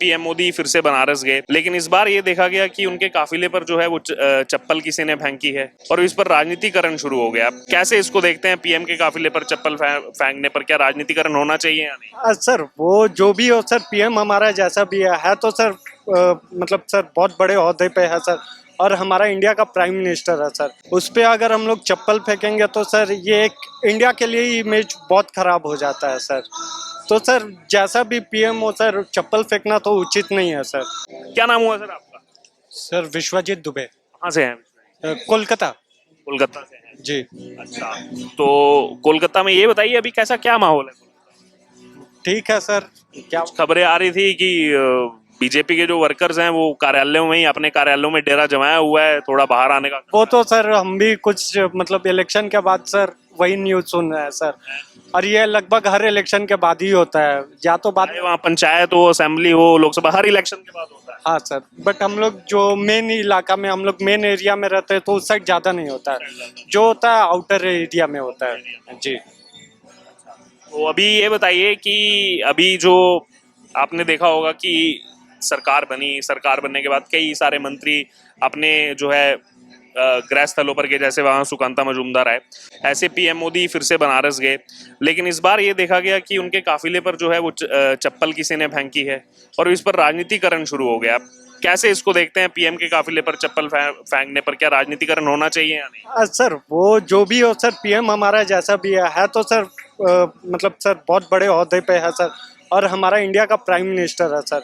PM Modi फिर से बनारस गए, लेकिन इस बार ये देखा गया कि उनके काफिले पर जो है वो चप्पल किसी ने फेंकी है और इस पर राजनीतिकरण शुरू हो गया। कैसे इसको देखते हैं? पीएम के काफिले पर चप्पल फेंकने पर क्या राजनीतिकरण होना चाहिए या नहीं? सर वो जो भी हो सर, पीएम हमारा जैसा भी है तो सर मतलब सर बहुत बड़े ओहदे पे है सर, और हमारा इंडिया का प्राइम मिनिस्टर है सर। उस पे अगर हम लोग चप्पल फेंकेंगे तो सर ये एक इंडिया के लिए ही इमेज बहुत खराब हो जाता है सर। तो सर जैसा भी पीएम हो सर, चप्पल फेंकना तो उचित नहीं है सर। क्या नाम हुआ सर आपका? सर विश्वजीत दुबे। कहाँ से हैं? कोलकाता। कोलकाता से हैं। जी। अच्छा, तो कोलकाता में ये बताइए अभी कैसा क्या माहौल है? ठीक है सर। क्या कुछ खबरें आ रही थी कि बीजेपी के जो वर्कर्स हैं वो कार्यालयों में ही अपने कार्यालयों में डेरा जमाया हुआ है, थोड़ा बाहर आने का। वो तो सर हम भी कुछ मतलब इलेक्शन के बाद सर वही न्यूज सुन रहे हैं सर, और ये लगभग हर इलेक्शन के बाद ही होता है, या तो बाद। चाहे वहाँ पंचायत हो, असेंबली हो, लोकसभा, हर इलेक्शन के बाद होता है। हाँ सर, बट हम लोग जो मेन इलाका में, हम लोग मेन एरिया में रहते हैं तो उस साइड ज्यादा नहीं होता है, जो होता है आउटर एरिया में होता है। जी। तो अभी ये बताइए कि अभी जो आपने देखा होगा कि सरकार बनी, सरकार बनने के बाद कई सारे मंत्री अपने जो है गृह स्थलों पर गए, जैसे वहाँ सुकांता मजूमदार आए, ऐसे पीएम मोदी फिर से बनारस गए, लेकिन इस बार ये देखा गया कि उनके काफिले पर जो है वो चप्पल किसी ने फेंकी है और इस पर राजनीतिकरण शुरू हो गया। कैसे इसको देखते हैं? पीएम के काफिले पर चप्पल फेंकने पर क्या राजनीतिकरण होना चाहिए या नहीं? सर वो जो भी हो सर, पीएम हमारा जैसा भी है तो सर मतलब सर बहुत बड़े ओहदे पे है सर, और हमारा इंडिया का प्राइम मिनिस्टर है सर।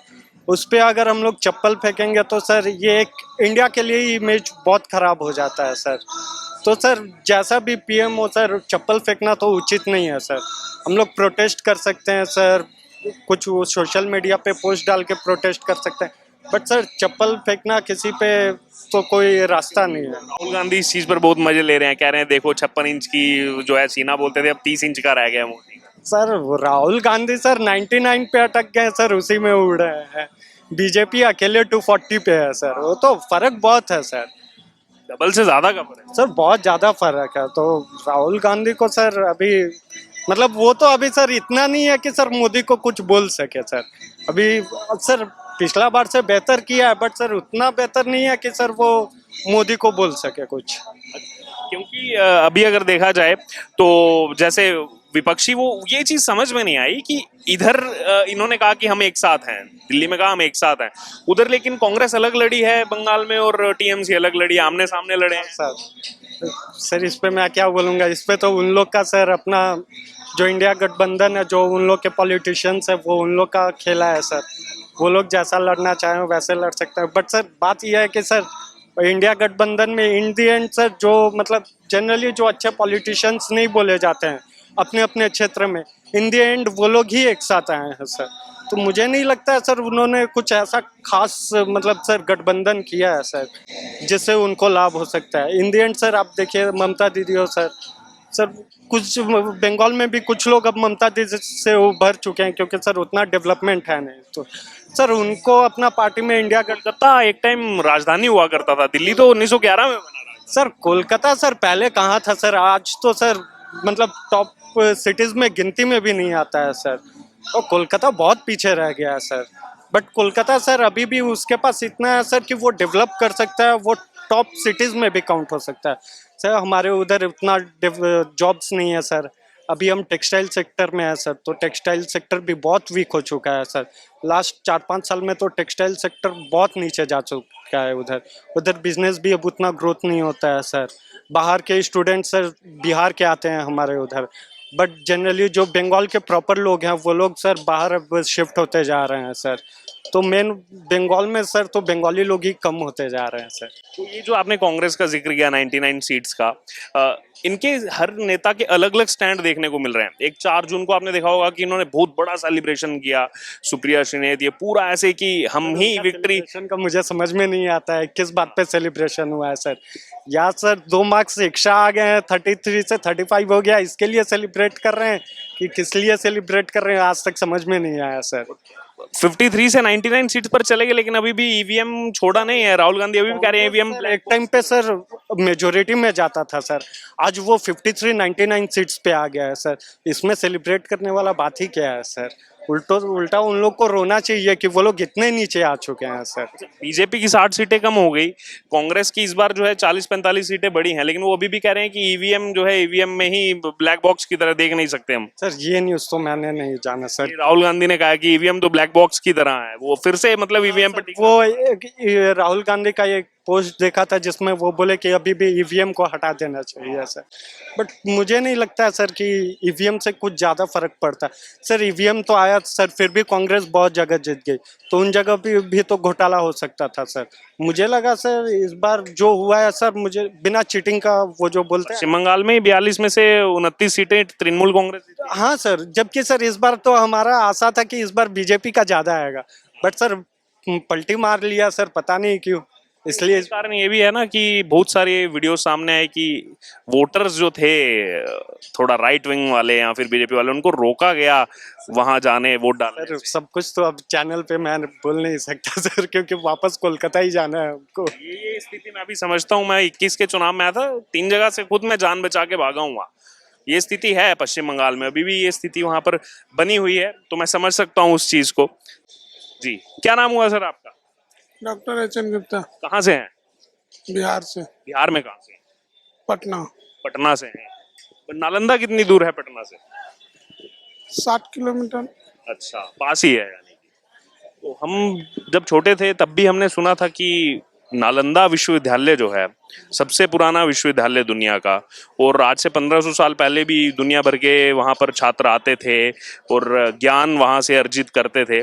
उस पे अगर हम लोग चप्पल फेंकेंगे तो सर ये एक इंडिया के लिए ही इमेज बहुत खराब हो जाता है सर। तो सर जैसा भी पीएम हो सर, चप्पल फेंकना तो उचित नहीं है सर। हम लोग प्रोटेस्ट कर सकते हैं सर, कुछ सोशल मीडिया पे पोस्ट डाल के प्रोटेस्ट कर सकते हैं, बट सर चप्पल फेंकना किसी पे तो कोई रास्ता नहीं है। राहुल गांधी इस चीज पर बहुत मजे ले रहे हैं, कह रहे हैं देखो 56 इंच की जो है सीना बोलते थे, अब 30 इंच का रह गया मोदी का। सर राहुल गांधी सर 99 पे अटक गए सर, उसी में उड़ रहे हैं। बीजेपी अकेले 240 पे है सर, वो तो फर्क बहुत है सर। डबल से ज्यादा का फर्क है। सर बहुत ज्यादा फर्क है, तो राहुल गांधी को सर अभी मतलब वो तो अभी सर इतना नहीं है कि सर मोदी को कुछ बोल सके सर। अभी सर पिछला बार से बेहतर किया है, बट सर उतना बेहतर नहीं है कि सर वो मोदी को बोल सके कुछ। क्योंकि अभी अगर देखा जाए तो जैसे विपक्षी वो ये चीज समझ में नहीं आई कि इधर इन्होंने कहा कि हम एक साथ हैं, दिल्ली में कहा हम एक साथ हैं, उधर लेकिन कांग्रेस अलग लड़ी है बंगाल में और टीएमसी अलग लड़ी है, आमने सामने लड़े हैं। सर इस पे मैं क्या बोलूँगा, इस पे तो उन लोग का सर अपना जो इंडिया गठबंधन है, जो उन लोग के पॉलिटिशियंस है, वो उन लोग का खेला है सर। वो लोग जैसा लड़ना चाहें वैसे लड़ सकते हैं, बट सर बात यह है कि सर इंडिया गठबंधन में इन दी एंड सर जो मतलब जनरली जो अच्छे पॉलिटिशियंस नहीं बोले जाते हैं अपने अपने क्षेत्र में, इन दी एंड वो लोग ही एक साथ आए हैं सर। तो मुझे नहीं लगता है सर उन्होंने कुछ ऐसा खास मतलब सर गठबंधन किया है सर जिससे उनको लाभ हो सकता है। इन दी एंड सर आप देखिए ममता दीदी हो सर, सर कुछ बंगाल में भी कुछ लोग अब ममता दीदी से उभर चुके हैं, क्योंकि सर उतना डेवलपमेंट है नहीं, तो सर उनको अपना पार्टी में इंडिया कोलकाता एक टाइम राजधानी हुआ करता था, दिल्ली तो 1911 में बना। सर कोलकाता सर पहले कहाँ था सर, आज तो सर मतलब टॉप सिटीज में गिनती में भी नहीं आता है सर, और कोलकाता बहुत पीछे रह गया है सर। बट कोलकाता सर अभी भी उसके पास इतना है सर कि वो डेवलप कर सकता है, वो टॉप सिटीज में भी काउंट हो सकता है सर। हमारे उधर उतना जॉब्स नहीं है सर, अभी हम टेक्सटाइल सेक्टर में है सर, तो टेक्सटाइल सेक्टर भी बहुत वीक हो चुका है सर। लास्ट 4-5 साल में तो टेक्सटाइल सेक्टर बहुत नीचे जा चुका है उधर। उधर बिजनेस भी अब उतना ग्रोथ नहीं होता है सर। बाहर के स्टूडेंट सर बिहार के आते हैं हमारे उधर, बट जनरली जो बंगाल के प्रॉपर लोग हैं वो लोग सर बाहर अब शिफ्ट होते जा रहे हैं सर। तो मेन बंगाल में सर तो बंगाली लोग ही कम होते जा रहे हैं सर। तो ये जो आपने कांग्रेस का जिक्र किया 99 सीट्स का, इनके हर नेता के अलग अलग स्टैंड देखने को मिल रहे हैं। एक 4 जून को आपने देखा होगा कि इन्होंने बहुत बड़ा सेलिब्रेशन किया, सुप्रिया श्रीनेत, ये पूरा ऐसे कि हम ही विक्ट्री का मुझे समझ में नहीं आता है किस बात पे सेलिब्रेशन हुआ है सर। या सर 2 मार्क्स एक्स्ट्रा आ गए हैं, 33 से 35 हो गया, इसके लिए सेलिब्रेट कर रहे हैं कि किस लिए सेलिब्रेट कर रहे हैं, आज तक समझ में नहीं आया सर। 53 से 99 सीट पर चले गए, लेकिन अभी भी ईवीएम छोड़ा नहीं है। राहुल गांधी अभी भी कह रहे हैं ईवीएम एक टाइम पे सर मेजोरिटी में जाता था सर, आज वो 53-99 सीट्स पे आ गया है सर। इसमें सेलिब्रेट करने वाला बात ही क्या है सर। उल्टा उन लोग को रोना चाहिए कि वो लोग इतने नीचे आ चुके हैं सर। बीजेपी की 60 सीटें कम हो गई, कांग्रेस की इस बार जो है 40-45 सीटें बढ़ी हैं, लेकिन वो अभी भी कह रहे हैं कि ईवीएम जो है ईवीएम में ही ब्लैक बॉक्स की तरह देख नहीं सकते हम। सर ये न्यूज़ तो मैंने नहीं जाना सर। राहुल गांधी ने कहा कि ईवीएम तो ब्लैक बॉक्स की तरह है, वो फिर से मतलब ईवीएम पर वो राहुल गांधी का एक पोस्ट देखा था जिसमें वो बोले कि अभी भी ईवीएम को हटा देना चाहिए सर। बट मुझे नहीं लगता सर कि ईवीएम से कुछ ज़्यादा फर्क पड़ता। सर ईवीएम तो आया सर, फिर भी कांग्रेस बहुत जगह जीत गई, तो उन जगह भी तो घोटाला हो सकता था सर। मुझे लगा सर इस बार जो हुआ है सर, मुझे बिना चीटिंग का वो जो बोलते हैं। पश्चिम बंगाल में 42 में से 29 सीटें तृणमूल कांग्रेस जीती। हाँ सर, जबकि सर इस बार तो हमारा आशा था कि इस बार बीजेपी का ज्यादा आएगा, बट सर पलटी मार लिया सर, पता नहीं क्यों। इसलिए इसका कारण ये भी है ना कि बहुत सारे वीडियो सामने आए कि वोटर्स जो थे थोड़ा राइट विंग वाले या फिर बीजेपी वाले, उनको रोका गया वहां जाने वोट डालने सर से। सब कुछ तो अब चैनल पे मैं बोल नहीं सकता सर, क्योंकि वापस कोलकाता ही जाना है हमको। ये स्थिति मैं भी समझता हूँ। मैं 21 के चुनाव में आया था, 3 जगह से खुद मैं जान बचा के भागा हूँ वहाँ। ये स्थिति है पश्चिम बंगाल में, अभी भी ये स्थिति वहां पर बनी हुई है, तो मैं समझ सकता हूँ उस चीज को। जी, क्या नाम हुआ सर आपका? Doctor H.N.. गुप्ता, कहाँ से हैं? बिहार से। बिहार में कहाँ से? पटना। पटना से हैं। नालंदा कितनी दूर है पटना से? 60 किलोमीटर। अच्छा, पास ही है यानी कि। तो हम जब छोटे थे तब भी हमने सुना था कि नालंदा विश्वविद्यालय जो है सबसे पुराना विश्वविद्यालय दुनिया का, और आज से 1500 साल पहले भी दुनिया भर के वहाँ पर छात्र आते थे और ज्ञान वहाँ से अर्जित करते थे।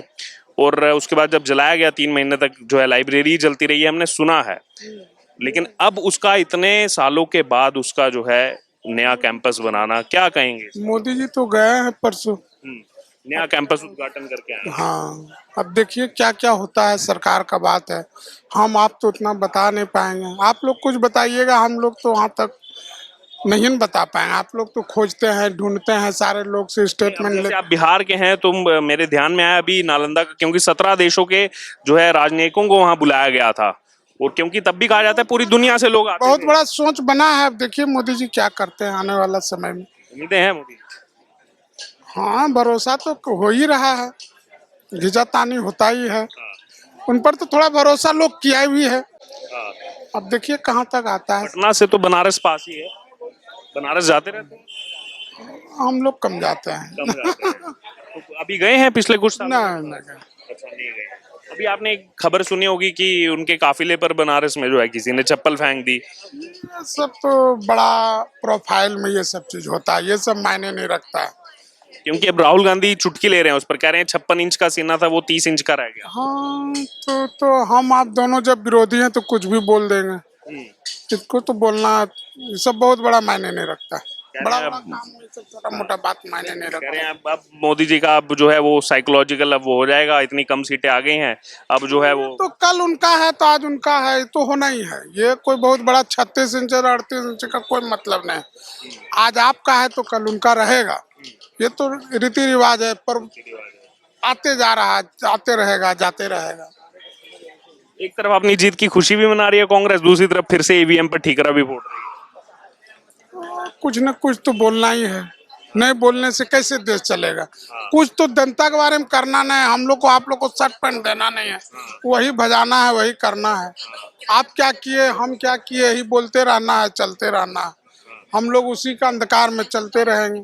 और उसके बाद जब जलाया गया 3 महीने तक जो है लाइब्रेरी जलती रही है, हमने सुना है। लेकिन अब उसका इतने सालों के बाद उसका जो है नया कैंपस बनाना, क्या कहेंगे? मोदी जी तो गए हैं परसों। नया कैंपस उद्घाटन करके आए। हाँ, अब देखिए क्या क्या होता है, सरकार का बात है। हम आप तो उतना बता नहीं पाएंगे, आप लोग कुछ बताइएगा, हम लोग तो वहाँ तक नहीं बता पाएंगे। आप लोग तो खोजते हैं, ढूंढते हैं, सारे लोग से अब स्टेटमेंट ले। जैसे आप बिहार के हैं तो मेरे ध्यान में आया अभी नालंदा का, क्योंकि 17 देशों के जो है राजनयिकों को वहां बुलाया गया था, और क्योंकि तब भी कहा जाता है पूरी दुनिया से लोग आते बहुत थे। बड़ा सोच बना है, अब देखिए मोदी जी क्या करते हैं आने वाला समय में। उम्मीदें हैं मोदी? हाँ, भरोसा तो हो ही रहा है, घिजातानी होता ही है। उन पर तो थोड़ा भरोसा लोग किया भी है, हाँ। अब देखिए कहाँ तक आता है। पटना से तो बनारस पास ही है, बनारस जाते रहते हैं? हम लोग कम जाते हैं। कम जाते हैं। तो अभी गए हैं पिछले कुछ साल? नहीं नहीं। अच्छा, नहीं गए। अभी आपने एक खबर सुनी होगी कि उनके काफिले पर बनारस में जो है किसी ने चप्पल फेंक दी। ये सब तो बड़ा प्रोफाइल में ये सब चीज होता है, ये सब मायने नहीं रखता है। क्योंकि अब राहुल गांधी चुटकी ले रहे हैं उस पर, कह रहे हैं 56 इंच का सीना था वो 30 इंच का रह गया। हाँ, तो हम आप दोनों जब विरोधी हैं तो कुछ भी बोल देंगे, इसको तो बोलना ये सब बहुत बड़ा मायने नहीं रखता है। बड़ा बड़ा काम में सब छोटा मोटा बात मायने नहीं कह रहे रखता। हैं अब मोदी जी का अब जो है वो साइकोलॉजिकल अब वो हो जाएगा, इतनी कम सीटें आ गई हैं, अब जो है वो तो कल उनका है तो आज उनका है, ये तो होना ही है। ये कोई बहुत बड़ा 36 इंच और 38 इंच का कोई मतलब नहीं। आज आपका है तो कल उनका रहेगा, ये तो रीति रिवाज है। पर आते जा रहा है, आते रहेगा, जाते रहेगा। एक तरफ अपनी जीत की खुशी भी मना रही है कांग्रेस, दूसरी तरफ फिर से ईवीएम पर ठीकरा भी फोड़ रही है। कुछ न कुछ तो बोलना ही है, नहीं बोलने से कैसे देश चलेगा। कुछ तो जनता के बारे में करना नहीं है, हम लोग को आप लोग को शर्ट पैंट देना नहीं है, वही बजाना है, वही करना है। आप क्या किए, हम क्या किए, यही बोलते रहना है, चलते रहना है। हम लोग उसी का अंधकार में चलते रहेंगे।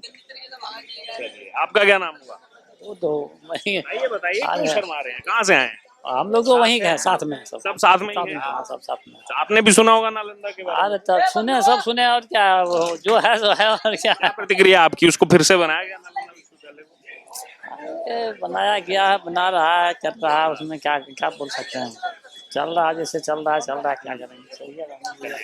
आपका क्या नाम हुआ? वो तो वही ये बताइए, आ क्यों गए। शर्मा रहे हैं, कहाँ से आए हैं? हम लोग तो वहीं गए साथ में, सब सब साथ में ही साथ हैं? में, हाँ, सब साथ में। आपने भी सुना होगा नालंदा के बारे में? अरे तब सुने, सब सुने, और क्या, वो जो है सो है, और क्या क्या प्रतिक्रिया आपकी, उसको फिर से बनाया गया नालंदा विश्वविद्यालय को? ये बनाया गया है, बना रहा है, कर रहा है, उसमें क्या क्या बोल सकते हैं। चल रहा है जैसे चल रहा है, क्या करेंगे, सही है।